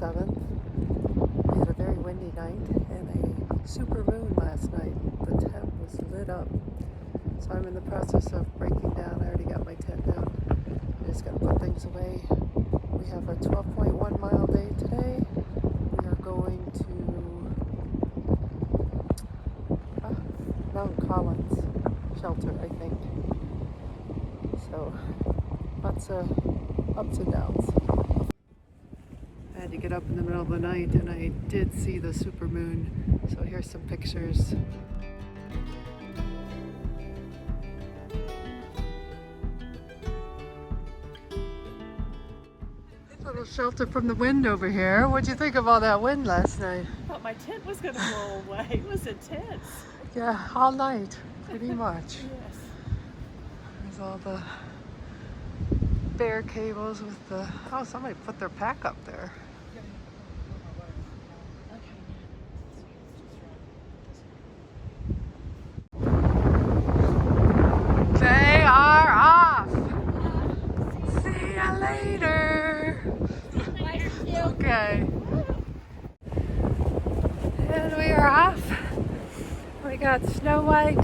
7th. We had a very windy night and a super moon last night. The tent was lit up. So I'm in the process of breaking down. I already got my tent down. I just got to put things away. We have a 12.1 mile day today. We are going to Mount Collins Shelter, I think. So lots of ups and downs. I had to get up in the middle of the night and I did see the supermoon. So here's some pictures. Little shelter from the wind over here. What'd you think of all that wind last night? I thought my tent was going to blow away. It was intense. Yeah, all night, pretty much. Yes. There's all the bare cables with the... Oh, somebody put their pack up there. They are off. See ya later. Okay. And we are off. We got Snow White,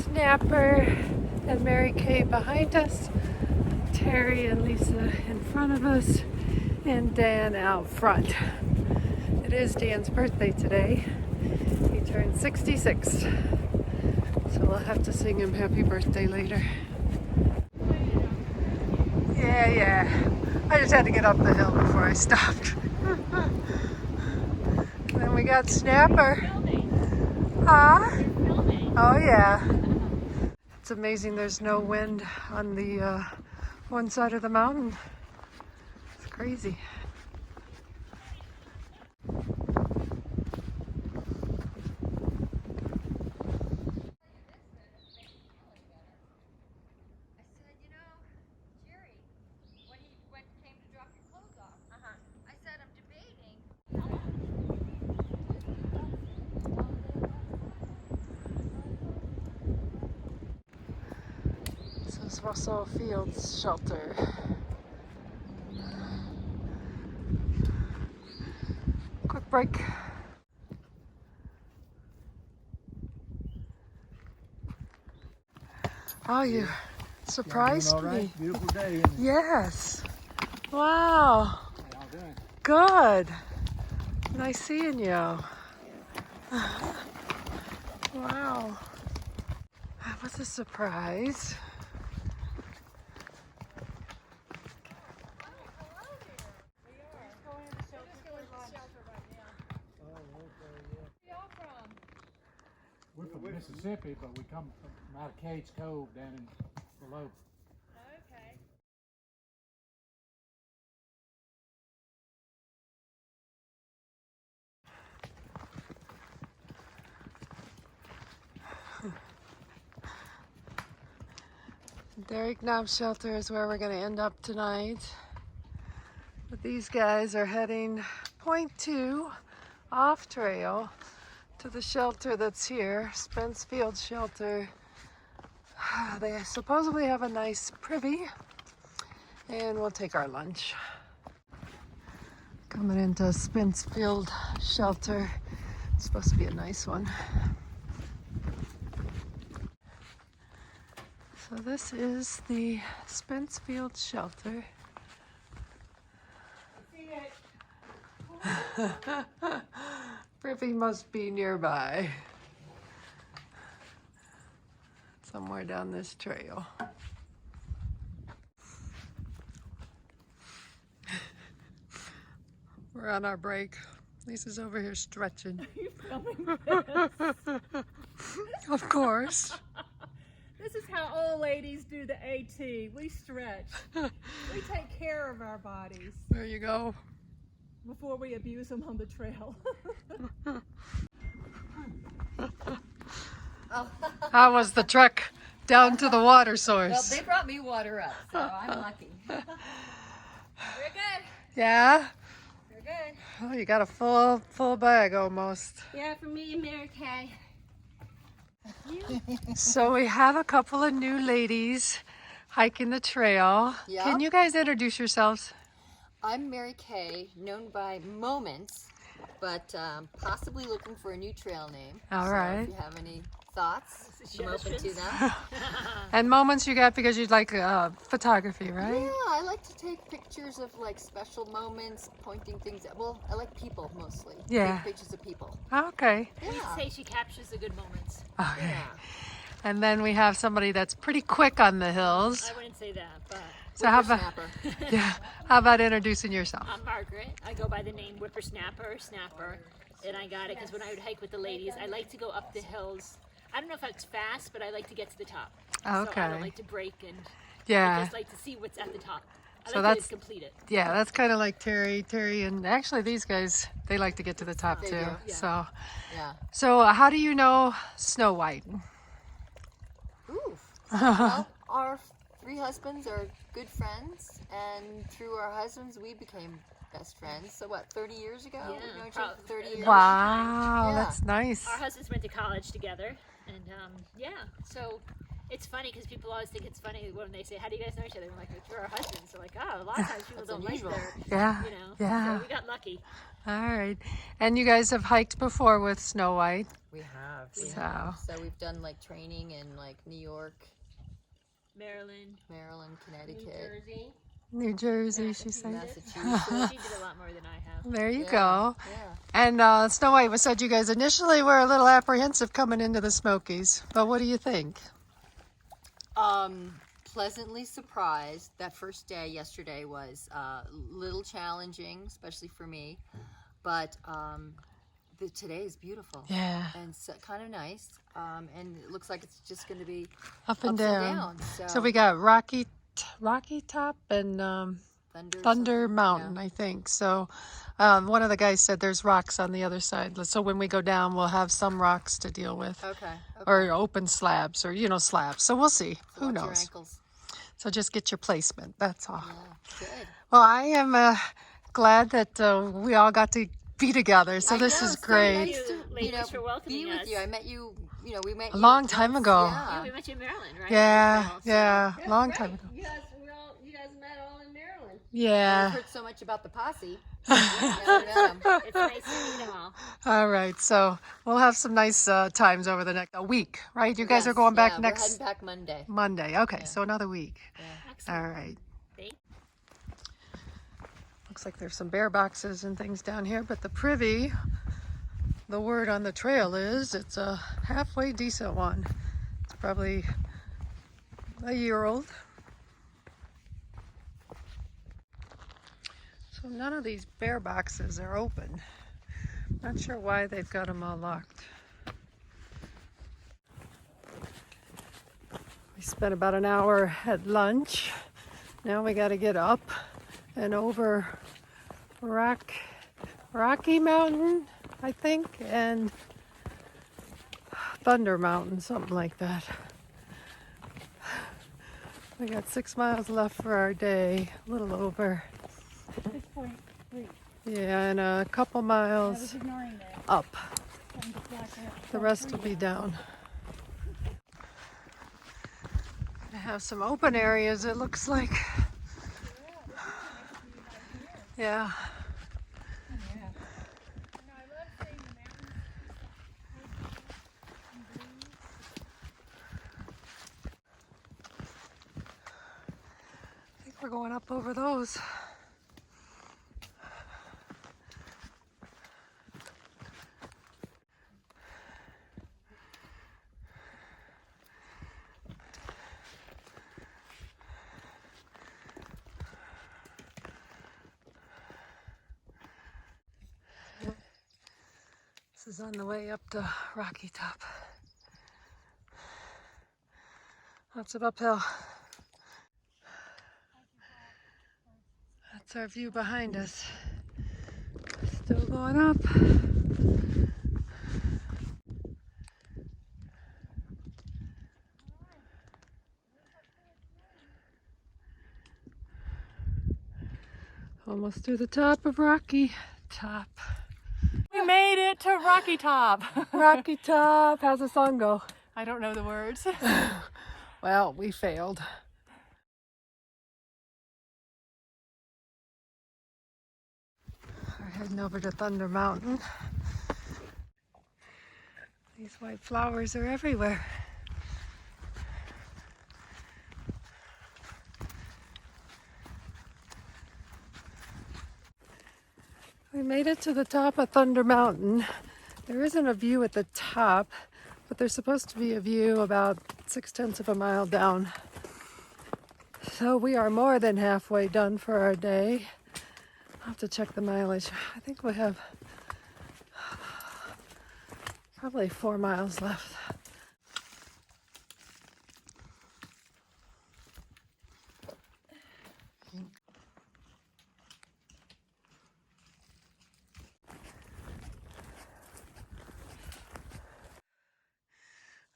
Snapper, and Mary Kay behind us. Terry and Lisa in front of us. And Dan out front. It is Dan's birthday today. He turned 66. So we'll have to sing him happy birthday later. Yeah. I just had to get up the hill before I stopped. Then we got Snapper. Huh? Oh yeah. It's amazing there's no wind on the one side of the mountain. It's crazy. Spence Field Shelter. Quick break. Oh, you surprised me. Beautiful day. Yes. Wow. How y'all doing? Good. Nice seeing you. Wow. That was a surprise. We're from Mississippi, but we come from out of Cades Cove down in below. Okay. Derrick Shelter is where we're going to end up tonight. But these guys are heading point 2 off trail to the shelter that's here, Spence Field Shelter. They supposedly have a nice privy, and we'll take our lunch. Coming into Spence Field Shelter. It's supposed to be a nice one. So this is the Spence Field Shelter. Privy must be nearby. Somewhere down this trail. We're on our break. Lisa's over here stretching. Are you filming this? Of course. This is how old ladies do the AT. We stretch. We take care of our bodies There you go. before we abuse them on the trail. How was the trek down to the water Well, source? they brought me water up, so I'm lucky. We're good. Yeah? We're good. Oh, you got a full bag almost. Yeah, for me and Mary Kay. So we have a couple of new ladies hiking the trail. Yeah. Can you guys introduce yourselves? I'm Mary Kay, known by Moments, but possibly looking for a new trail name. All so right. If you have any thoughts, I'm open to them. And Moments you got because you like photography, right? Yeah, I like to take pictures of like special moments, pointing things at. Well, I like people mostly. Yeah. Take pictures of people. Okay. You'd Yeah. say she captures the good moments. Okay. Yeah. And then we have somebody that's pretty quick on the hills. I wouldn't say that, but So how about Whippersnapper. yeah? How about introducing yourself? I'm Margaret. I go by the name Whippersnapper or Snapper. And I got it because when I would hike with the ladies, I like to go up the hills. I don't know if it's fast, but I like to get to the top. So I Okay. don't like to break, and I Yeah. just like to see what's at the top. I So like that's- to complete it. Yeah, that's kind of like Terry, and actually these guys, they like to get to the top They too. do, yeah. Yeah. So how do you know Snow White? Ooh. Well, our three husbands are good friends, and through our husbands, we became best friends. So what, 30 years ago? Yeah, We've known each other for 30 years. Wow, Yeah. that's nice. Our husbands went to college together, and yeah, so it's funny because people always think it's funny when they say, "How do you guys know each other?" I'm like, "Through our husbands." So like, oh, a lot of times people That's don't unusual. like their, Yeah, you know. yeah. So we got lucky. All right. And you guys have hiked before with Snow White. We have. So- So we've done like training in like New York, Maryland, Maryland, Connecticut, New Jersey, she said. Massachusetts. she did a lot more than I have. There you Yeah, go. Yeah. And Snow White was said you guys initially were a little apprehensive coming into the Smokies, but what do you think? Pleasantly surprised. That first day yesterday was a little challenging, especially for me. But today is beautiful. Yeah, And so, kind of nice. And it looks like it's just going to be up and ups down. and downs. So we got Rocky Top and Thunder, Thunder something. Mountain, Yeah. I think. So one of the guys said there's rocks on the other side. So when we go down, we'll have some rocks to deal with. Okay. Or open slabs, or slabs. So we'll see. Who Watch your knows? ankles. So just get your placement. That's all. Yeah. Good. Well, I am glad that we all got to be together. So I this know, is it's so great. nice to, Ladies for welcoming be with us. you. I met you. We met A you long time once, ago. Yeah, Yeah. we met you in Maryland, right? Yeah, So- yeah, long time ago. You guys met all in Maryland. I've Yeah. heard so much about the posse. Never met 'em. It's nice to meet them all. All right. So we'll have some nice times over the next a week, right? You guys are Yes, going back yeah, next We're heading back Monday. Monday. Okay, so another week. Excellent. All right. Thank- Looks like there's some bear boxes and things down here, but the privy, the word on the trail is it's a halfway decent one. It's probably a year old. So none of these bear boxes are open. Not sure why they've got them all locked. We spent about an hour at lunch. Now we got to get up and over Rocky Mountain, I think, and Thunder Mountain, something like that. We got 6 miles left for our day, a little over. 6.3. Yeah, and a couple I miles was ignoring that. up. I'm just like that. The rest will be down. I have some open areas, it looks like. Yeah. I think we're going up over those. This is on the way up to Rocky Top. Lots of uphill. That's our view behind us. Still going up. Almost to the top of Rocky Top. We made it to Rocky Top. Rocky Top. How's the song go? I don't know the words. Well, we failed. Heading over to Thunder Mountain. These white flowers are everywhere. We made it to the top of Thunder Mountain. There isn't a view at the top, but there's supposed to be a view about 6/10 of a mile down. So we are more than halfway done for our day. I'll have to check the mileage. I think we have probably 4 miles left.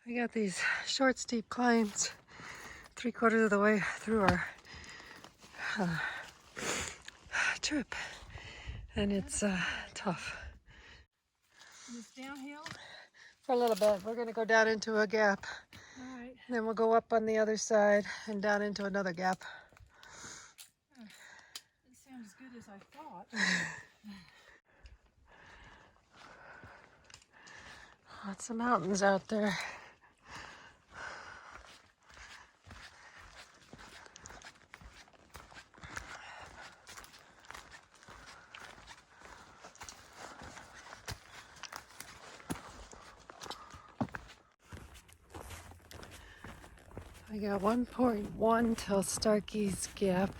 We got these short, steep climbs 3/4 of the way through our trip, and it's tough. It's downhill? For a little bit. We're going to go down into a gap, All right. and then we'll go up on the other side and down into another gap. It sounds as good as I thought. Lots of mountains out there. I got 1.1 till Starkey's Gap,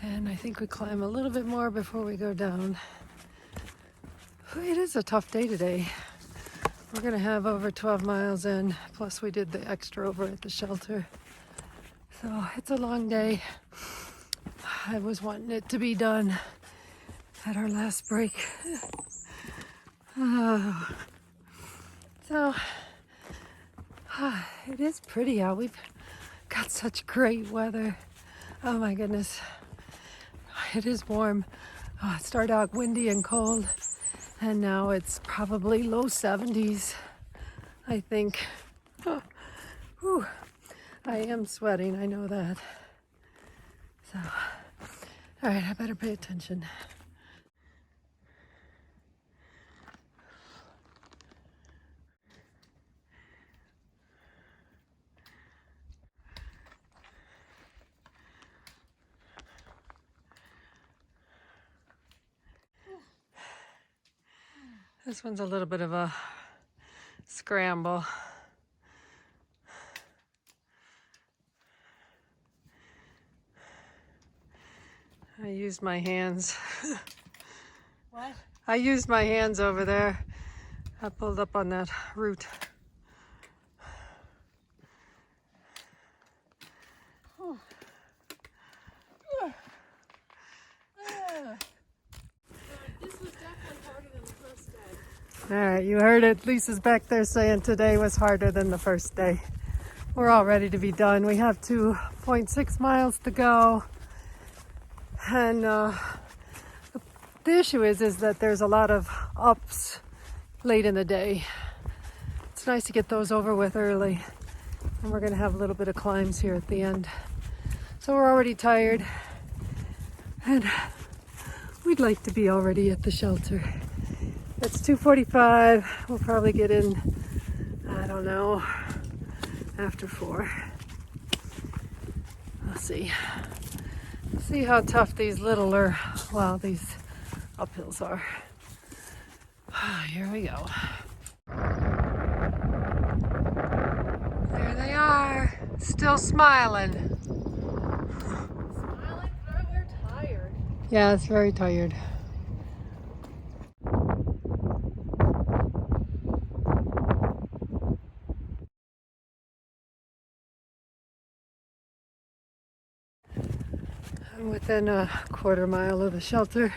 and I think we climb a little bit more before we go down. It is a tough day today. We're gonna have over 12 miles in, plus we did the extra over at the shelter. So it's a long day. I was wanting it to be done at our last break. So it is pretty out. We've got such great weather. Oh my goodness. It is warm. It started out windy and cold, and now it's probably low 70s, I think. Oh, whew. I am sweating, I know that. So, all right, I better pay attention. This one's a little bit of a scramble. I used my hands. What? I used my hands over there. I pulled up on that root. All right, you heard it. Lisa's back there saying today was harder than the first day. We're all ready to be done. We have 2.6 miles to go. And the issue is that there's a lot of ups late in the day. It's nice to get those over with early. And we're going to have a little bit of climbs here at the end. So we're already tired. And we'd like to be already at the shelter. It's 2:45. We'll probably get in, I don't know, after 4. We'll see. See how tough these these uphills are. Here we go. There they are, still smiling. Smiling, but we're tired. Yeah, it's very tired. I'm within a 1/4 mile of the shelter.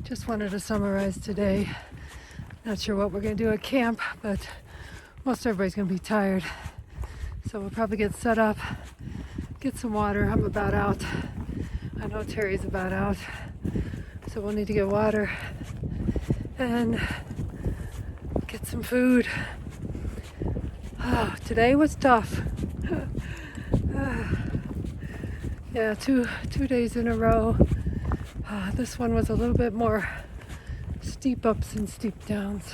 Just wanted to summarize today. Not sure what we're going to do at camp, but most everybody's going to be tired. So we'll probably get set up, get some water. I'm about out. I know Terry's about out. So we'll need to get water and get some food. Oh, today was tough. Yeah, two days in a row. This one was a little bit more steep ups and steep downs.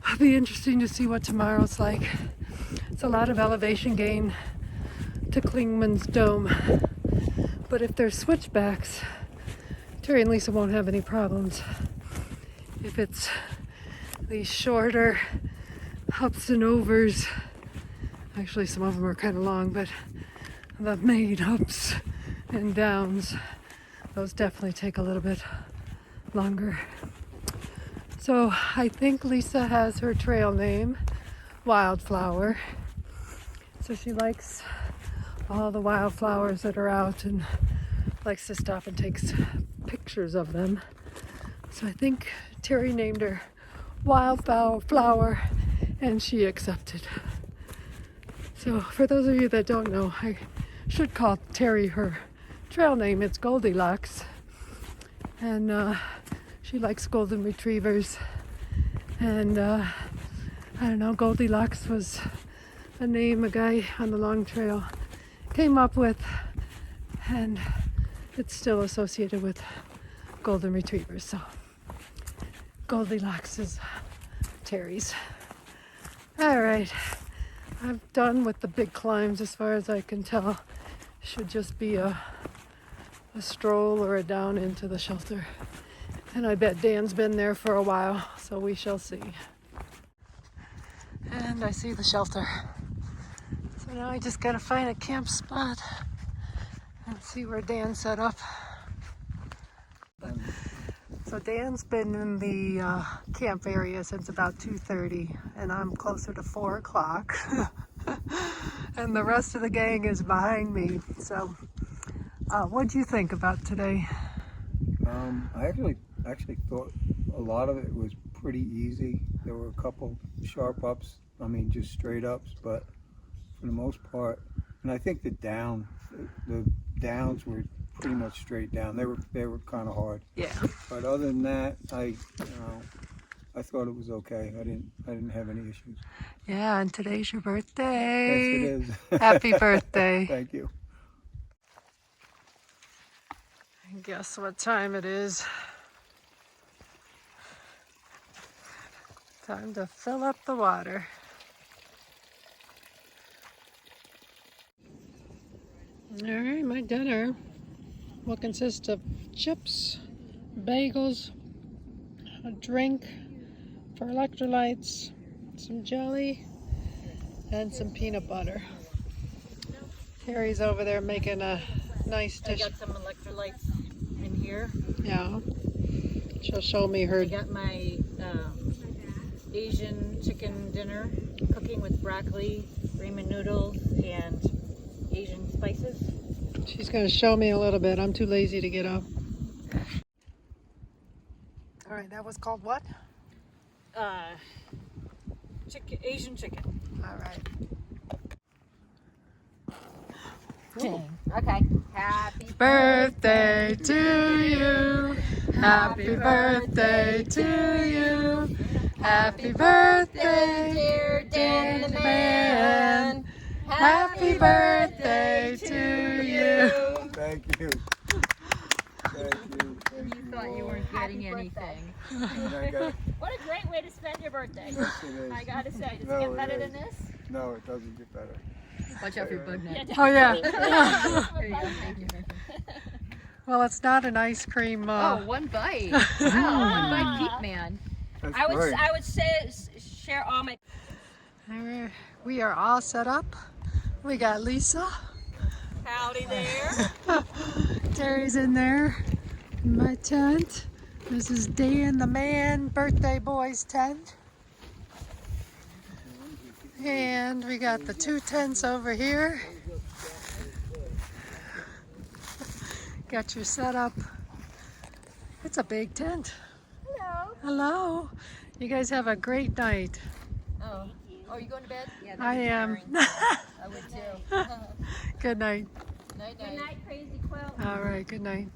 It'll be interesting to see what tomorrow's like. It's a lot of elevation gain to Klingman's Dome. But if there's switchbacks, Terry and Lisa won't have any problems. If it's these shorter ups and overs, actually some of them are kind of long, but the main ups and downs, those definitely take a little bit longer. So I think Lisa has her trail name, Wildflower. So she likes all the wildflowers that are out and likes to stop and takes pictures of them. So I think Terry named her Wildflower and she accepted. So for those of you that don't know, I should call Terry her trail name. It's Goldilocks. And she likes golden retrievers. And I don't know, Goldilocks was a name a guy on the long trail came up with, and it's still associated with golden retrievers. So Goldilocks is Terry's. All right, I'm done with the big climbs as far as I can tell. Should just be a stroll or a down into the shelter. And I bet Dan's been there for a while, so we shall see. And I see the shelter. So now I just gotta find a camp spot and see where Dan set up. So Dan's been in the camp area since about 2:30, and I'm closer to 4 o'clock. And the rest of the gang is behind me. So what'd you think about today? I actually thought a lot of it was pretty easy. There were a couple sharp ups, I mean just straight ups, but for the most part, and I think the downs were pretty much straight down. They were kind of hard. Yeah. But other than that, I thought it was okay. I didn't have any issues. Yeah, and today's your birthday. Yes, it is. Happy birthday. Thank you. And guess what time it is? Time to fill up the water. All right, my dinner will consist of chips, bagels, a drink for electrolytes, some jelly, and some peanut butter. Terry's over there making a nice dish. I got some electrolytes in here. Yeah. She'll show me her. I got my Asian chicken dinner, cooking with broccoli, ramen noodles, and Asian spices. She's going to show me a little bit. I'm too lazy to get up. All right, that was called what? Asian chicken. All right. Okay. Happy Birthday to you. Happy birthday to you. Happy birthday, dear Dan the man. Happy birthday to you. Thank you. Thank you. You thought you weren't getting anything. And I got, What a great way to spend your birthday. yes, it is. I gotta say, does No, it get it better is. than this? No, it doesn't get better. Watch out for your bug net. Oh, yeah. There you go. Thank you. Well, it's not an ice cream. Oh, one bite. Wow, one bite peak man. That's I great. would say share all my. We are all set up. We got Lisa. Howdy there. Terry's in there in my tent. This is Dan the man birthday boy's tent. And we got the 2 tents over here. Got your setup. It's a big tent. Hello. Hello. You guys have a great night. Oh, you going to bed? Yeah. I am. I would too. Good night. Night, Good night, crazy quilt. All right, good night.